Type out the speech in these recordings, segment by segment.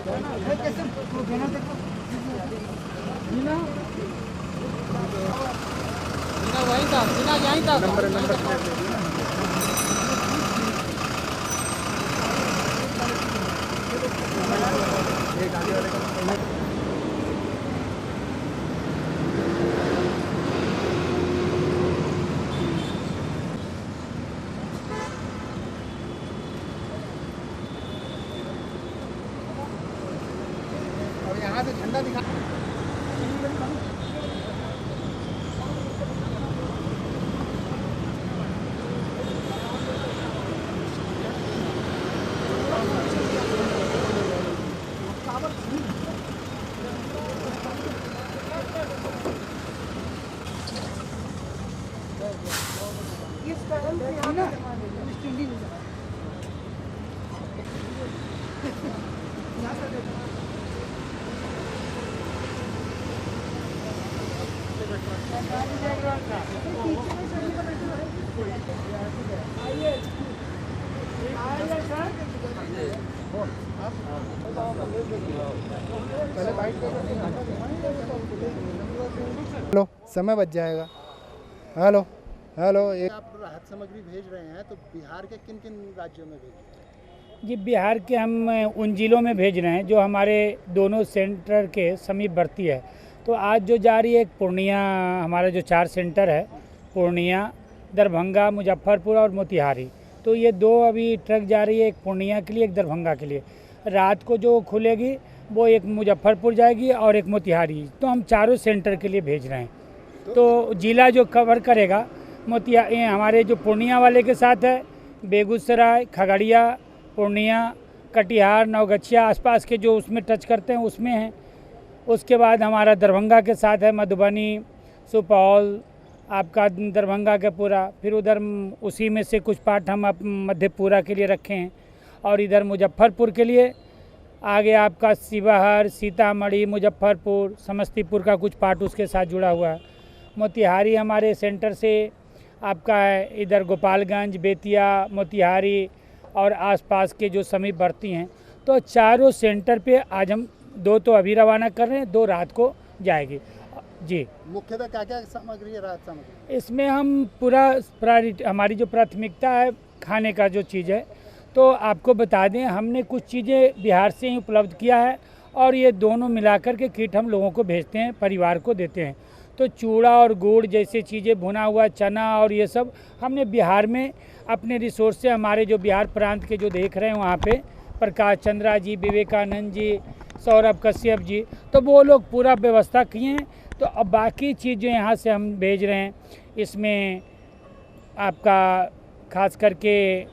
वहीं था, यहीं था। नंबर एक आगे वाले का यहाँ से झंडा दिखा। हेलो, समय बच जाएगा। हेलो हेलो, आप राहत सामग्री भेज रहे हैं तो बिहार के किन किन राज्यों में भेज रहे हैं? जी, बिहार के हम उन जिलों में भेज रहे हैं जो हमारे दोनों सेंटर के समीपवर्ती है। तो आज जो जा रही है, एक पूर्णिया, हमारा जो 4 सेंटर है, पूर्णिया, दरभंगा, मुजफ्फरपुर और मोतिहारी, तो ये 2 अभी ट्रक जा रही है, एक पूर्णिया के लिए, एक दरभंगा के लिए। रात को जो खुलेगी वो एक मुजफ्फरपुर जाएगी और एक मोतिहारी। तो हम चारों सेंटर के लिए भेज रहे हैं। तो जिला जो कवर करेगा ये हमारे जो पूर्णिया वाले के साथ है, बेगूसराय, खगड़िया, पूर्णिया, कटिहार, नवगछिया, आसपास के जो उसमें टच करते हैं उसमें हैं। उसके बाद हमारा दरभंगा के साथ है, मधुबनी, सुपौल, आपका दरभंगा का पूरा, फिर उधर उसी में से कुछ पार्ट हम मधेपुरा के लिए रखे हैं। और इधर मुजफ्फरपुर के लिए आगे आपका शिवहर, सीतामढ़ी, मुजफ्फरपुर, समस्तीपुर का कुछ पार्ट उसके साथ जुड़ा हुआ है। मोतिहारी हमारे सेंटर से आपका है, इधर गोपालगंज, बेतिया, मोतिहारी और आसपास के जो समीपवर्ती हैं। तो चारों सेंटर पे आज हम 2 तो अभी रवाना कर रहे हैं, 2 रात को जाएगी। जी, मुख्यतः क्या क्या सामग्री है, राहत सामग्री? इसमें हम पूरा हमारी जो प्राथमिकता है खाने का जो चीज़ है, तो आपको बता दें हमने कुछ चीज़ें बिहार से ही उपलब्ध किया है और ये दोनों मिलाकर के किट हम लोगों को भेजते हैं, परिवार को देते हैं। तो चूड़ा और गुड़ जैसे चीज़ें, भुना हुआ चना और ये सब हमने बिहार में अपने रिसोर्स से, हमारे जो बिहार प्रांत के जो देख रहे हैं वहाँ पे प्रकाश चंद्रा जी, विवेकानंद जी, सौरभ कश्यप जी, तो वो लोग पूरा व्यवस्था किए हैं। तो अब बाकी चीज़ जो यहाँ से हम भेज रहे हैं, इसमें आपका खास करके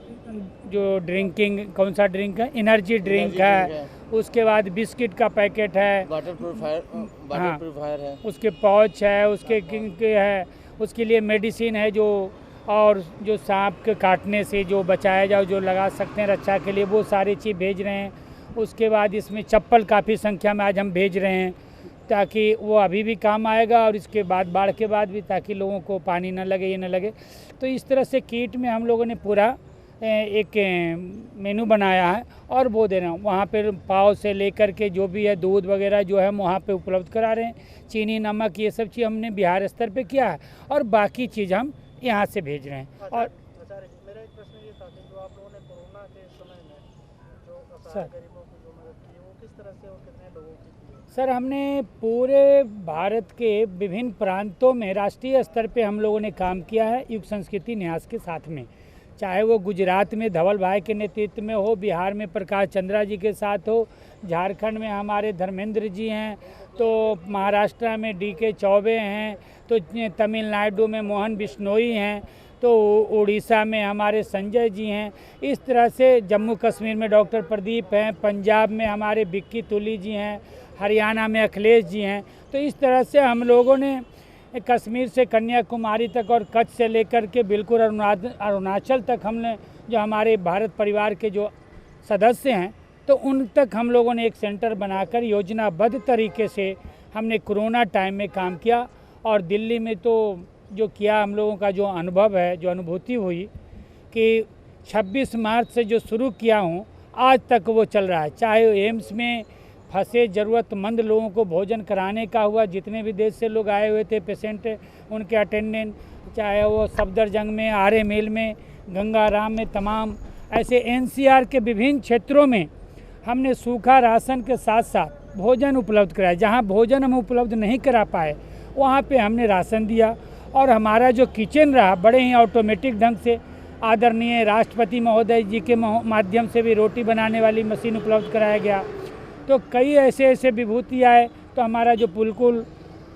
जो ड्रिंकिंग, कौन सा ड्रिंक है, एनर्जी ड्रिंक है, उसके बाद बिस्किट का पैकेट है, वाटर प्रूफायर है, उसके पाउच है, उसके है, उसके लिए मेडिसिन है जो, और जो सांप के काटने से जो बचाया जाओ, जो लगा सकते हैं रक्षा के लिए, वो सारी चीज़ भेज रहे हैं। उसके बाद इसमें चप्पल काफ़ी संख्या में आज हम भेज रहे हैं, ताकि वो अभी भी काम आएगा और इसके बाद बाढ़ के बाद भी, ताकि लोगों को पानी ना लगे, ये ना लगे। तो इस तरह से किट में हम लोगों ने पूरा एक मेनू बनाया है और वो दे रहे हैं। वहाँ पर पाव से लेकर के जो भी है, दूध वगैरह जो है हम वहाँ पे उपलब्ध करा रहे हैं। चीनी, नमक, ये सब चीज़ हमने बिहार स्तर पे किया है और बाकी चीज़ हम यहाँ से भेज रहे हैं। और मेरा एक प्रश्न ये था कि जो आप लोगों ने कोरोना के समय में जो गरीबों की जो मदद की, वो किस तरह से और कितने लोगों की की? सर, हमने पूरे भारत के विभिन्न प्रांतों में राष्ट्रीय स्तर पे हम लोगों ने काम किया है, युग संस्कृति न्यास के साथ में। चाहे वो गुजरात में धवल भाई के नेतृत्व में हो, बिहार में प्रकाश चंद्रा जी के साथ हो, झारखंड में हमारे धर्मेंद्र जी हैं, तो महाराष्ट्र में DK चौबे हैं, तो तमिलनाडु में मोहन बिश्नोई हैं, तो उड़ीसा में हमारे संजय जी हैं। इस तरह से जम्मू कश्मीर में डॉक्टर प्रदीप हैं, पंजाब में हमारे बिक्की तुली जी हैं, हरियाणा में अखिलेश जी हैं। तो इस तरह से हम लोगों ने कश्मीर से कन्याकुमारी तक और कच्छ से लेकर के बिल्कुल अरुणाचल तक हमने, जो हमारे भारत परिवार के जो सदस्य हैं, तो उन तक हम लोगों ने एक सेंटर बनाकर योजनाबद्ध तरीके से हमने कोरोना टाइम में काम किया। और दिल्ली में तो जो किया हम लोगों का जो अनुभव है, जो अनुभूति हुई कि 26 मार्च से जो शुरू किया हूँ आज तक वो चल रहा है। चाहे एम्स में फंसे ज़रूरतमंद लोगों को भोजन कराने का हुआ। जितने भी देश से लोग आए हुए थे पेशेंट, उनके अटेंडेंट, चाहे वो सफदरजंग में, आरे मेल में, गंगाराम में, तमाम ऐसे एनसीआर के विभिन्न क्षेत्रों में हमने सूखा राशन के साथ साथ भोजन उपलब्ध कराया। जहाँ भोजन हम उपलब्ध नहीं करा पाए वहाँ पे हमने राशन दिया। और हमारा जो किचन रहा बड़े ही ऑटोमेटिक ढंग से, आदरणीय राष्ट्रपति महोदय जी के माध्यम से भी रोटी बनाने वाली मशीन उपलब्ध कराया गया। तो कई ऐसे विभूति आए। तो हमारा जो बिल्कुल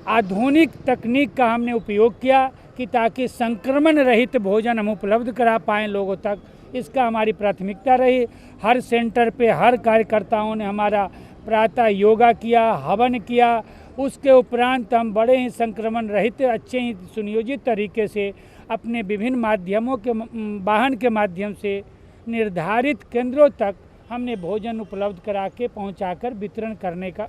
आधुनिक तकनीक का हमने उपयोग किया कि ताकि संक्रमण रहित भोजन हम उपलब्ध करा पाएँ लोगों तक, इसका हमारी प्राथमिकता रही। हर सेंटर पे हर कार्यकर्ताओं ने हमारा प्रातः योगा किया, हवन किया। उसके उपरांत हम बड़े ही संक्रमण रहित अच्छे ही सुनियोजित तरीके से अपने विभिन्न माध्यमों के वाहन के माध्यम से निर्धारित केंद्रों तक हमने भोजन उपलब्ध करा के पहुँचाकर वितरण करने का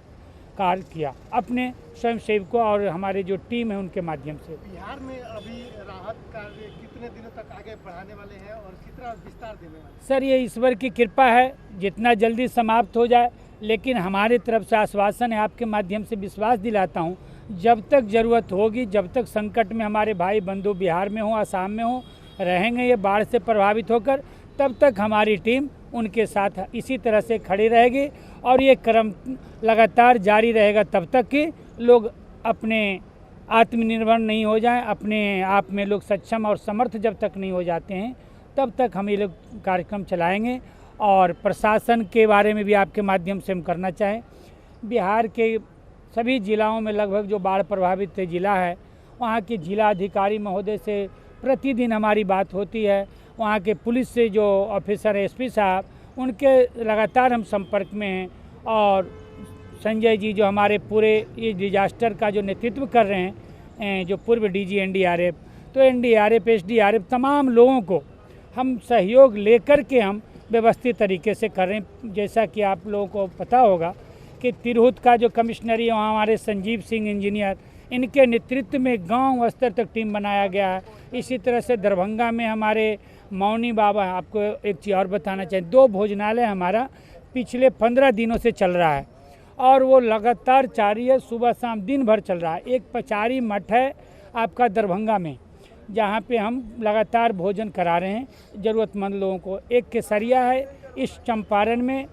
कार्य किया अपने स्वयंसेवकों और हमारे जो टीम है उनके माध्यम से। बिहार में अभी राहत कार्य कितने दिनों तक आगे बढ़ाने वाले हैं और कितना विस्तार देने वाले हैं? सर, ये ईश्वर की कृपा है, जितना जल्दी समाप्त हो जाए। लेकिन हमारे तरफ से आश्वासन है, आपके माध्यम से विश्वास दिलाता हूँ, जब तक ज़रूरत होगी, जब तक संकट में हमारे भाई बंधु बिहार में हो, असम में हो, रहेंगे ये बाढ़ से प्रभावित होकर, तब तक हमारी टीम उनके साथ इसी तरह से खड़ी रहेगी। और ये क्रम लगातार जारी रहेगा तब तक कि लोग अपने आत्मनिर्भर नहीं हो जाएं, अपने आप में लोग सक्षम और समर्थ जब तक नहीं हो जाते हैं, तब तक हम ये लोग कार्यक्रम चलाएंगे। और प्रशासन के बारे में भी आपके माध्यम से हम करना चाहें, बिहार के सभी जिलाओं में लगभग जो बाढ़ प्रभावित ज़िला है, वहाँ के जिला अधिकारी महोदय से प्रतिदिन हमारी बात होती है। वहाँ के पुलिस से जो ऑफिसर एसपी साहब, उनके लगातार हम संपर्क में हैं। और संजय जी जो हमारे पूरे ये डिजास्टर का जो नेतृत्व कर रहे हैं, जो पूर्व डीजी एनडीआरएफ, तो एनडीआरएफ, एसडीआरएफ, तमाम लोगों को हम सहयोग लेकर के हम व्यवस्थित तरीके से कर रहे हैं। जैसा कि आप लोगों को पता होगा कि तिरहुत का जो कमिश्नरी है वहाँ हमारे संजीव सिंह इंजीनियर, इनके नेतृत्व में गांव स्तर तक टीम बनाया गया है। इसी तरह से दरभंगा में हमारे मौनी बाबा, आपको एक चीज़ और बताना चाहिए, 2 भोजनालय हमारा पिछले 15 दिनों से चल रहा है और वो लगातार जारी है, सुबह शाम दिन भर चल रहा है। एक पचारी मठ है आपका दरभंगा में, जहाँ पे हम लगातार भोजन करा रहे हैं ज़रूरतमंद लोगों को। एक केसरिया है इस चंपारण में,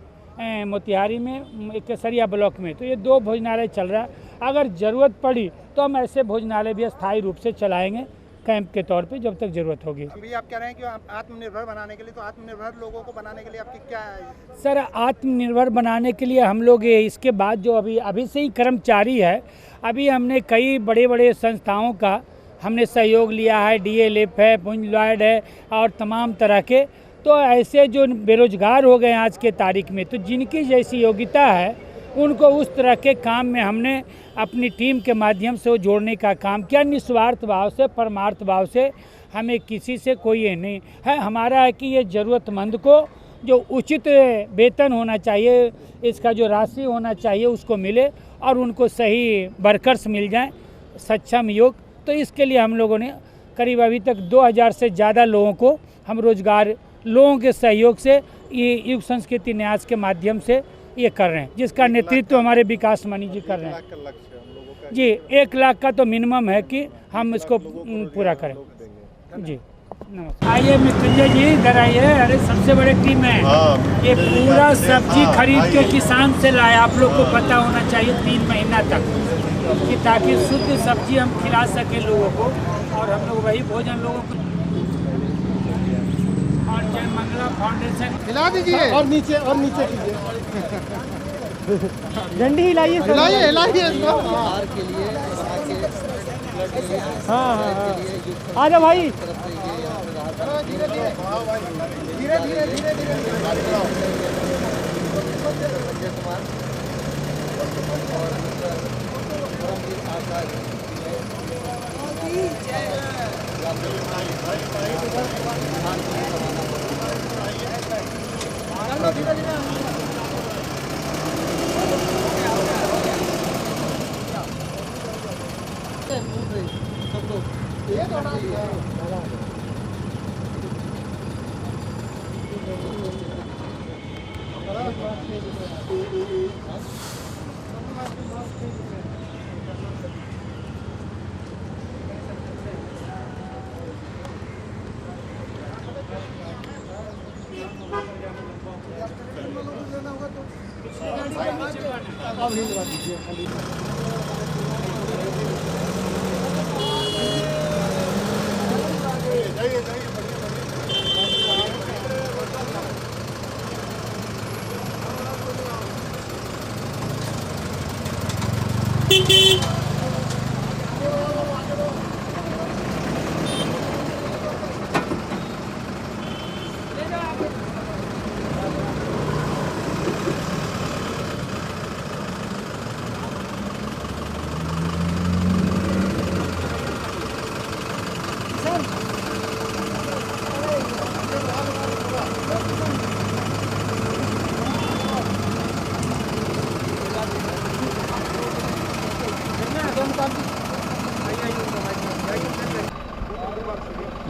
मोतिहारी में, एक केसरिया ब्लॉक में। तो ये 2 भोजनालय चल रहा है। अगर ज़रूरत पड़ी तो हम ऐसे भोजनालय भी स्थायी रूप से चलाएंगे कैंप के तौर पे जब तक ज़रूरत होगी। अभी आप कह रहे हैं कि आत्मनिर्भर बनाने के लिए, तो आत्मनिर्भर लोगों को बनाने के लिए आपकी क्या है? सर, आत्मनिर्भर बनाने के लिए हम लोग इसके बाद जो अभी से ही कर्मचारी है, अभी हमने कई बड़े बड़े संस्थाओं का हमने सहयोग लिया है, डीएलएफ है, पुंज लॉयड है और तमाम तरह के। तो ऐसे जो बेरोजगार हो गए आज के तारीख में, तो जिनकी जैसी योग्यता है उनको उस तरह के काम में हमने अपनी टीम के माध्यम से वो जोड़ने का काम किया, निस्वार्थ भाव से, परमार्थ भाव से। हमें किसी से कोई ये नहीं है, हमारा है कि ये ज़रूरतमंद को जो उचित वेतन होना चाहिए, इसका जो राशि होना चाहिए उसको मिले और उनको सही वर्कर्स मिल जाएं, सक्षम योग। तो इसके लिए हम लोगों ने करीब अभी तक 2000 से ज़्यादा लोगों को हम रोज़गार लोगों के सहयोग से ये युग संस्कृति न्यास के माध्यम से ये कर रहे हैं, जिसका नेतृत्व हमारे विकास मणि जी कर रहे हैं। जी, 1 लाख का तो मिनिमम है कि हम इसको पूरा करें। जी नमस्कार। आइए मृत्युंजय जी, इधर आइए। अरे सबसे बड़ी टीम है ये, पूरा सब्जी खरीद के किसान से लाए। आप लोग को पता होना चाहिए 3 महीना तक, कि ताकि शुद्ध सब्जी हम खिला सके लोगों को। और हम लोग वही भोजन लोगों को, और जय मंगला फाउंडेशन हिला दीजिए और नीचे कीजिए। झंडी हिलाइए, हिलाइए इसको। हाँ, आ जाओ भाई।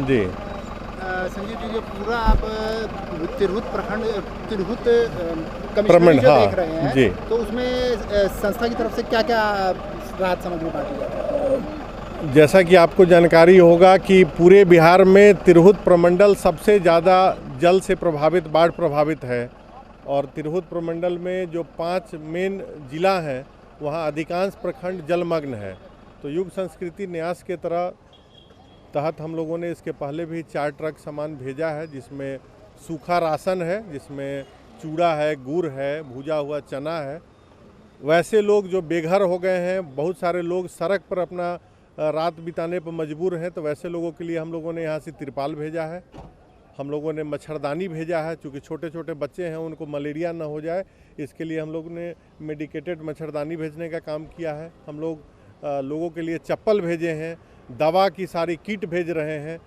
जी संजीव जी, ये पूरा आप तिरहुत प्रखंड तिरहुत कमिश्नरी प्रमंड, जो हाँ, देख रहे हैं जी। तो उसमें संस्था की तरफ से क्या क्या राहत सामग्री बांटी जाती है? जैसा कि आपको जानकारी होगा कि पूरे बिहार में तिरहुत प्रमंडल सबसे ज़्यादा जल से प्रभावित, बाढ़ प्रभावित है। और तिरहुत प्रमंडल में जो 5 मेन जिला हैं वहाँ अधिकांश प्रखंड जलमग्न है। तो युग संस्कृति न्यास के तहत हम लोगों ने इसके पहले भी 4 ट्रक सामान भेजा है, जिसमें सूखा राशन है, जिसमें चूड़ा है, गुड़ है, भुजा हुआ चना है। वैसे लोग जो बेघर हो गए हैं, बहुत सारे लोग सड़क पर अपना रात बिताने पर मजबूर हैं, तो वैसे लोगों के लिए हम लोगों ने यहाँ से तिरपाल भेजा है। हम लोगों ने मच्छरदानी भेजा है, चूँकि छोटे छोटे बच्चे हैं उनको मलेरिया ना हो जाए, इसके लिए हम लोग ने मेडिकेटेड मच्छरदानी भेजने का काम किया है। हम लोग लोगों के लिए चप्पल भेजे हैं, दवा की सारी किट भेज रहे हैं।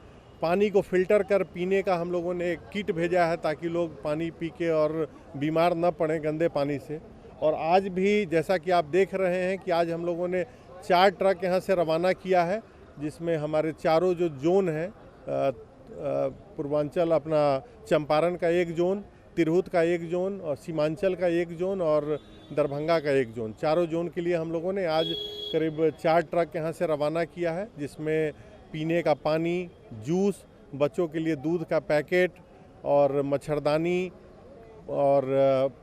पानी को फ़िल्टर कर पीने का हम लोगों ने एक किट भेजा है, ताकि लोग पानी पी के और बीमार न पड़ें गंदे पानी से। और आज भी जैसा कि आप देख रहे हैं कि आज हम लोगों ने 4 ट्रक यहाँ से रवाना किया है, जिसमें हमारे चारों जो जोन हैं, पूर्वांचल अपना चंपारण का 1 जोन, तिरहुत का 1 जोन और सीमांचल का 1 जोन और दरभंगा का 1 जोन, चारों जोन के लिए हम लोगों ने आज करीब 4 ट्रक यहाँ से रवाना किया है, जिसमें पीने का पानी, जूस, बच्चों के लिए दूध का पैकेट और मच्छरदानी और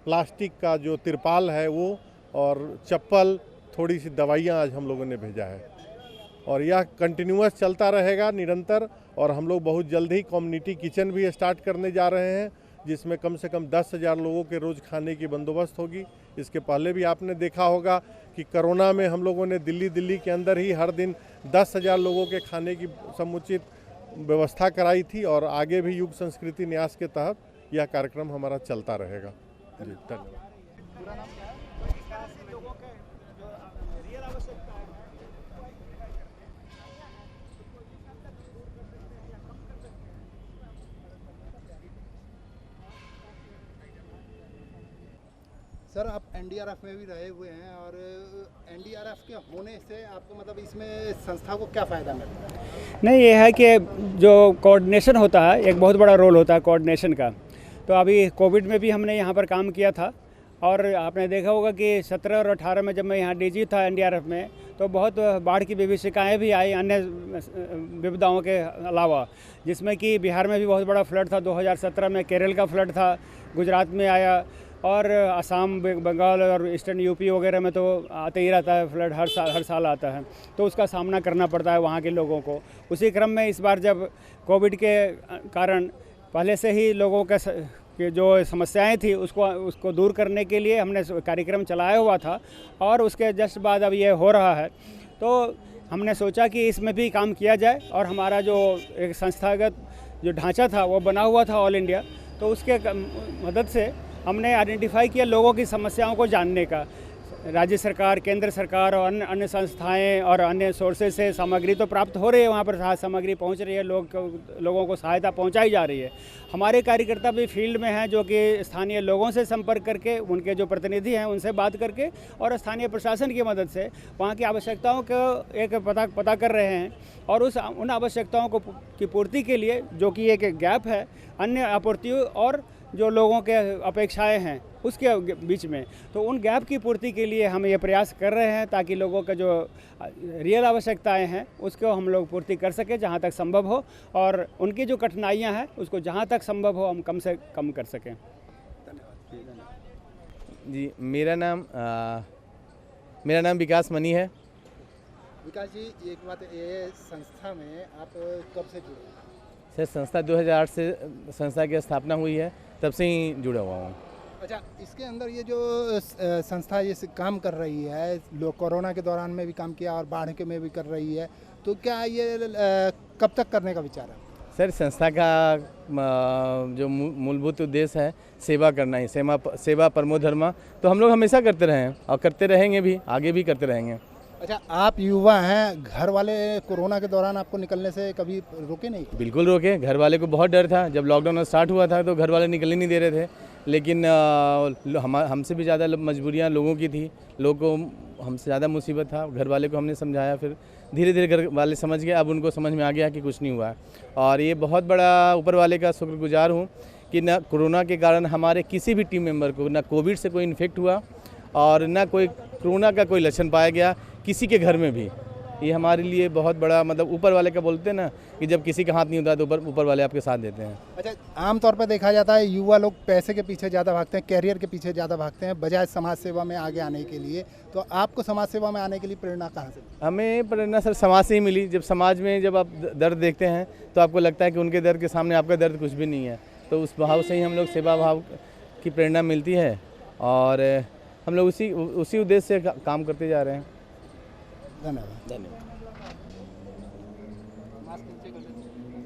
प्लास्टिक का जो तिरपाल है वो, और चप्पल, थोड़ी सी दवाइयाँ आज हम लोगों ने भेजा है। और यह कंटिन्यूअस चलता रहेगा निरंतर। और हम लोग बहुत जल्द ही कम्युनिटी किचन भी स्टार्ट करने जा रहे हैं, जिसमें कम से कम 10,000 लोगों के रोज़ खाने की बंदोबस्त होगी। इसके पहले भी आपने देखा होगा कि कोरोना में हम लोगों ने दिल्ली के अंदर ही हर दिन 10,000 लोगों के खाने की समुचित व्यवस्था कराई थी। और आगे भी युग संस्कृति न्यास के तहत यह कार्यक्रम हमारा चलता रहेगा। जी, धन्यवाद। सर, आप एनडीआरएफ में भी रहे हुए हैं, और एनडीआरएफ के होने से आपको मतलब इसमें संस्था को क्या फ़ायदा मिलता है? नहीं, ये है कि जो कोऑर्डिनेशन होता है, एक बहुत बड़ा रोल होता है कोऑर्डिनेशन का। तो अभी कोविड में भी हमने यहाँ पर काम किया था, और आपने देखा होगा कि 17 और 18 में जब मैं यहाँ डीजी था एनडीआरएफ में, तो बहुत बाढ़ की विभीषिकाएँ भी आई, अन्य विपदाओं के अलावा, जिसमें कि बिहार में भी बहुत बड़ा फ्लड था। 2017 में केरल का फ्लड था, गुजरात में आया, और असम, बंगाल और ईस्टर्न यूपी वगैरह में तो आते ही रहता है फ्लड, हर साल आता है। तो उसका सामना करना पड़ता है वहाँ के लोगों को। उसी क्रम में इस बार जब कोविड के कारण पहले से ही लोगों के जो समस्याएं थी उसको दूर करने के लिए हमने कार्यक्रम चलाया हुआ था, और उसके जस्ट बाद अब ये हो रहा है। तो हमने सोचा कि इसमें भी काम किया जाए, और हमारा जो एक संस्थागत जो ढांचा था वो बना हुआ था ऑल इंडिया, तो उसके मदद से हमने आइडेंटिफाई किया लोगों की समस्याओं को जानने का। राज्य सरकार, केंद्र सरकार और अन्य संस्थाएं और अन्य सोर्सेज से सामग्री तो प्राप्त हो रही है, वहाँ पर सामग्री पहुँच रही है, लोगों को सहायता पहुँचाई जा रही है। हमारे कार्यकर्ता भी फील्ड में हैं, जो कि स्थानीय लोगों से संपर्क करके, उनके जो प्रतिनिधि हैं उनसे बात करके, और स्थानीय प्रशासन की मदद से वहाँ की आवश्यकताओं को एक पता कर रहे हैं, और उन आवश्यकताओं की पूर्ति के लिए, जो कि एक गैप है, अन्य आपूर्तियों और जो लोगों के अपेक्षाएं हैं उसके बीच में, तो उन गैप की पूर्ति के लिए हम ये प्रयास कर रहे हैं ताकि लोगों का जो रियल आवश्यकताएं हैं उसको हम लोग पूर्ति कर सकें जहाँ तक संभव हो, और उनकी जो कठिनाइयाँ हैं उसको जहाँ तक संभव हो हम कम से कम कर सकें। जी, मेरा नाम विकास मनी है। विकास जी, एक बात, ये संस्था में आप कब से जुड़े? सर, संस्था 2008 से संस्था की स्थापना हुई है, तब से ही जुड़ा हुआ हूँ। अच्छा, इसके अंदर ये जो संस्था ये काम कर रही है, लोग कोरोना के दौरान में भी काम किया और बाढ़ के में भी कर रही है, तो क्या ये कब तक करने का विचार है? सर, संस्था का जो मूलभूत उद्देश्य है सेवा करना ही, सेवा परमो धर्म, तो हम लोग हमेशा करते रहे हैं और करते रहेंगे भी, आगे भी करते रहेंगे। अच्छा, आप युवा हैं, घर वाले कोरोना के दौरान आपको निकलने से कभी रोके नहीं? बिल्कुल रोके। घर वाले को बहुत डर था, जब लॉकडाउन स्टार्ट हुआ था तो घर वाले निकलने नहीं दे रहे थे, लेकिन हमसे भी ज़्यादा मजबूरियाँ लोगों की थी, लोगों को हमसे ज़्यादा मुसीबत था। घर वाले को हमने समझाया, फिर धीरे धीरे घर वाले समझ गए, अब उनको समझ में आ गया कि कुछ नहीं हुआ। और ये बहुत बड़ा ऊपर वाले का शुक्रगुजार हूँ कि न कोरोना के कारण हमारे किसी भी टीम मेंबर को न कोविड से कोई इन्फेक्ट हुआ और न कोई कोरोना का कोई लक्षण पाया गया किसी के घर में भी। ये हमारे लिए बहुत बड़ा, मतलब ऊपर वाले का बोलते हैं ना कि जब किसी का हाथ नहीं होता तो ऊपर वाले आपके साथ देते हैं। अच्छा, आमतौर पर देखा जाता है युवा लोग पैसे के पीछे ज़्यादा भागते हैं, कैरियर के पीछे ज़्यादा भागते हैं बजाय समाज सेवा में आगे आने के लिए। तो आपको समाज सेवा में आने के लिए प्रेरणा कहाँ से मिली? हमें प्रेरणा सर समाज से ही मिली। जब समाज में जब आप दर्द देखते हैं तो आपको लगता है कि उनके दर्द के सामने आपका दर्द कुछ भी नहीं है, तो उस भाव से ही हम लोग सेवा भाव की प्रेरणा मिलती है और हम लोग उसी उद्देश्य से काम करते जा रहे हैं। धन्यवाद।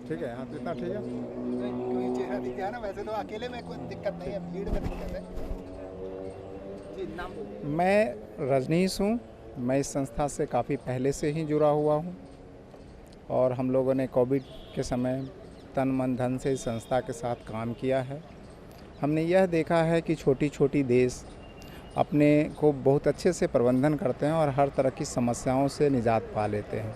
ठीक है, हाँ, इतना ठीक है। कोई चेहरा दिख गया ना, वैसे तो अकेले में कोई दिक्कत नहीं है, भीड़ में दिक्कत है। जी, नाम? मैं रजनीश हूँ। मैं इस संस्था से काफ़ी पहले से ही जुड़ा हुआ हूँ और हम लोगों ने कोविड के समय तन मन धन से इस संस्था के साथ काम किया है। हमने यह देखा है कि छोटी छोटी देश अपने को बहुत अच्छे से प्रबंधन करते हैं और हर तरह की समस्याओं से निजात पा लेते हैं।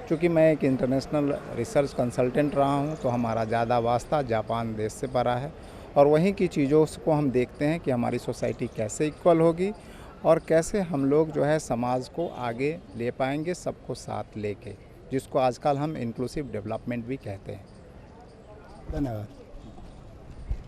चूँकि मैं एक इंटरनेशनल रिसर्च कंसल्टेंट रहा हूँ तो हमारा ज़्यादा वास्ता जापान देश से पड़ा है और वहीं की चीज़ों को हम देखते हैं कि हमारी सोसाइटी कैसे इक्वल होगी और कैसे हम लोग जो है समाज को आगे ले पाएंगे, सबको साथ लेके, जिसको आजकल हम इंक्लूसिव डेवलपमेंट भी कहते हैं। धन्यवाद।